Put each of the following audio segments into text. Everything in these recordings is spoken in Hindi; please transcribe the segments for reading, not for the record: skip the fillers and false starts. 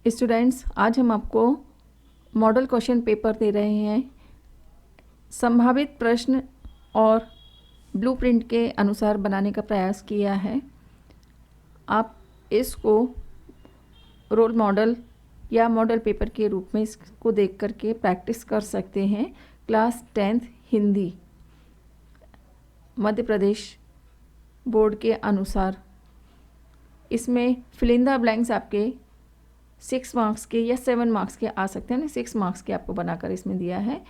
स्टूडेंट्स, आज हम आपको मॉडल क्वेश्चन पेपर दे रहे हैं। संभावित प्रश्न और ब्लूप्रिंट के अनुसार बनाने का प्रयास किया है। आप इसको रोल मॉडल या मॉडल पेपर के रूप में इसको देख करके प्रैक्टिस कर सकते हैं। Class 10th Hindi Madhya Pradesh board के अनुसार इसमें फिल इन द ब्लैंक्स आपके 6 मार्क्स के या 7 मार्क्स के आ सकते हैं। 6 मार्क्स के आपको बनाकर इसमें दिया है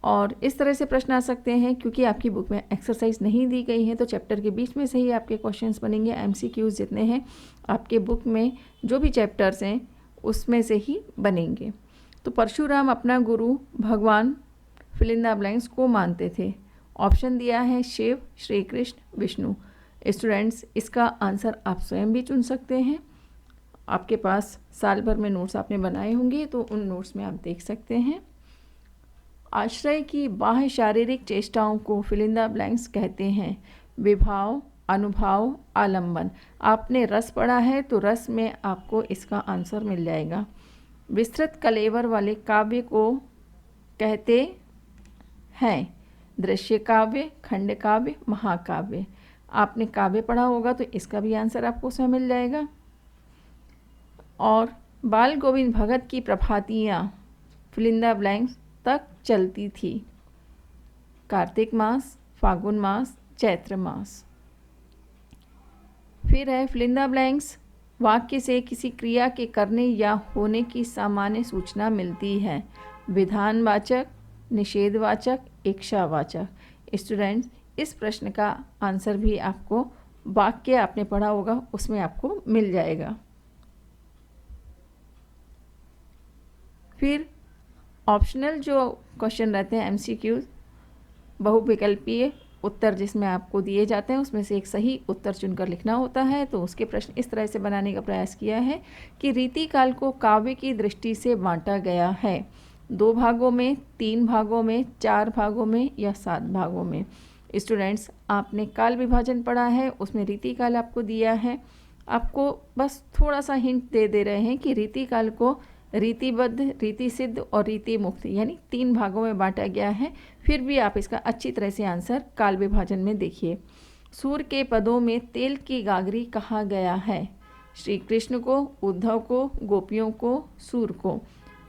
और इस तरह से प्रश्न आ सकते हैं। क्योंकि आपकी बुक में एक्सरसाइज नहीं दी गई है तो चैप्टर के बीच में से ही आपके क्वेश्चंस बनेंगे। एमसीक्यूज जितने हैं आपके बुक में जो भी चैप्टर्स हैं उसमें से ही बनेंगे। तो परशुराम अपना गुरु भगवान फिल इन द ब्लैंक्स को मानते थे। ऑप्शन दिया है शिव, श्री कृष्ण, विष्णु। स्टूडेंट्स, इसका आंसर आप स्वयं भी चुन सकते हैं। आपके पास साल भर में नोट्स आपने बनाए होंगे तो उन नोट्स में आप देख सकते हैं। आश्रय की बाह्य शारीरिक चेष्टाओं को फिल इन द ब्लैंक्स कहते हैं। विभाव, अनुभाव, आलंबन। आपने रस पढ़ा है तो रस में आपको इसका आंसर मिल जाएगा। विस्तृत कलेवर वाले काव्य को कहते हैं दृश्य काव्य, खंड काव्य, महाकाव्य। आपने काव्य पढ़ा होगा तो इसका भी आंसर आपको उसमें मिल जाएगा। और बाल गोविंद भगत की प्रभातियाँ फिल इन द ब्लैंक्स तक चलती थी। कार्तिक मास, फागुन मास, चैत्र मास। फिर है फिल इन द ब्लैंक्स। वाक्य से किसी क्रिया के करने या होने की सामान्य सूचना मिलती है। विधानवाचक, निषेधवाचक, इच्छावाचक। स्टूडेंट्स, इस प्रश्न का आंसर भी आपको वाक्य आपने पढ़ा होगा उसमें आपको मिल जाएगा। फिर ऑप्शनल जो क्वेश्चन रहते हैं एमसीक्यू, बहुविकल्पीय उत्तर जिसमें आपको दिए जाते हैं उसमें से एक सही उत्तर चुनकर लिखना होता है। तो उसके प्रश्न इस तरह से बनाने का प्रयास किया है कि रीतिकाल को काव्य की दृष्टि से बांटा गया है। 2 भागों में, 3 भागों में, 4 भागों में या 7 भागों में। स्टूडेंट्स, आपने काल विभाजन पढ़ा है उसमें रीतिकाल आपको दिया है। आपको बस थोड़ा सा हिंट दे रहे हैं कि रीतिकाल को रीतिबद्ध, रीति सिद्ध और रीति मुक्त यानी 3 भागों में बांटा गया है। फिर भी आप इसका अच्छी तरह से आंसर काल विभाजन में देखिए। सूर के पदों में तेल की गागरी कहा गया है। श्री कृष्ण को, उद्धव को, गोपियों को, सूर को।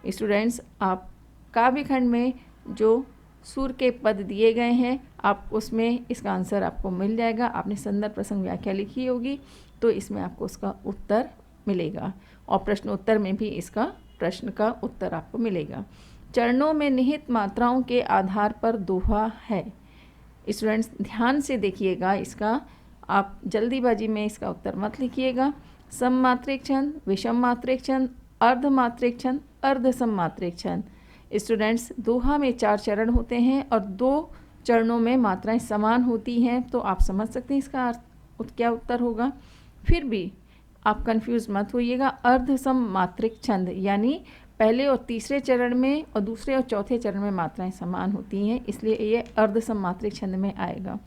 स्टूडेंट्स, आप काव्य खंड में जो सूर के पद दिए गए हैं आप उसमें इसका आंसर आपको मिल जाएगा। आपने संदर्भ प्रसंग व्याख्या लिखी होगी तो इसमें आपको उसका उत्तर मिलेगा और प्रश्नोत्तर में भी इसका प्रश्न का उत्तर आपको मिलेगा। चरणों में निहित मात्राओं के आधार पर दोहा है। स्टूडेंट्स, ध्यान से देखिएगा इसका, आप जल्दीबाजी में इसका उत्तर मत लिखिएगा। सममात्रिक छंद, विषम मात्रिक छंद, अर्धमात्रिक छंद, अर्ध सममात्रिक छंद। स्टूडेंट्स, दोहा में 4 चरण होते हैं और 2 चरणों में मात्राएं समान होती हैं तो आप समझ सकते हैं इसका क्या उत्तर होगा। फिर भी आप कंफ्यूज मत होइएगा। अर्ध सममात्रिक छंद यानी पहले और तीसरे चरण में और दूसरे और चौथे चरण में मात्राएं समान होती हैं, इसलिए ये अर्ध सममात्रिक छंद में आएगा।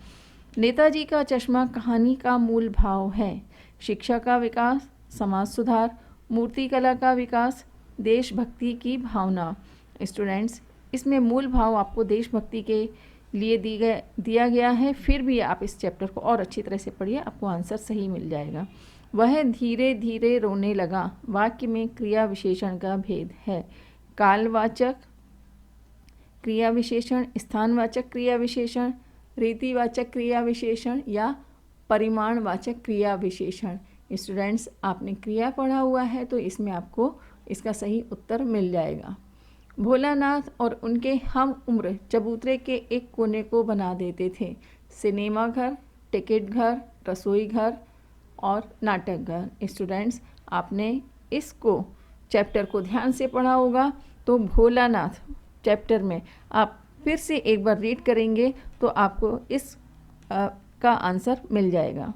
नेताजी का चश्मा कहानी का मूल भाव है। शिक्षा का विकास, समाज सुधार, मूर्तिकला का विकास, देशभक्ति की भावना। स्टूडेंट्स, इसमें मूल भाव आपको देशभक्ति के लिए दिया गया है। फिर भी आप इस चैप्टर को और अच्छी तरह से पढ़िए, आपको आंसर सही मिल जाएगा। वह धीरे धीरे रोने लगा। वाक्य में क्रिया विशेषण का भेद है। कालवाचक क्रिया विशेषण, स्थानवाचक क्रिया विशेषण, रीतिवाचक क्रिया विशेषण या परिमाणवाचक क्रिया विशेषण। स्टूडेंट्स, आपने क्रिया पढ़ा हुआ है तो इसमें आपको इसका सही उत्तर मिल जाएगा। भोलानाथ और उनके हम उम्र चबूतरे के एक कोने को बना देते थे। सिनेमा घर, टिकट घर, रसोई घर और नाटक घर। स्टूडेंट्स, आपने इसको चैप्टर को ध्यान से पढ़ा होगा तो भोलानाथ चैप्टर में आप फिर से एक बार रीड करेंगे तो आपको इस का आंसर मिल जाएगा।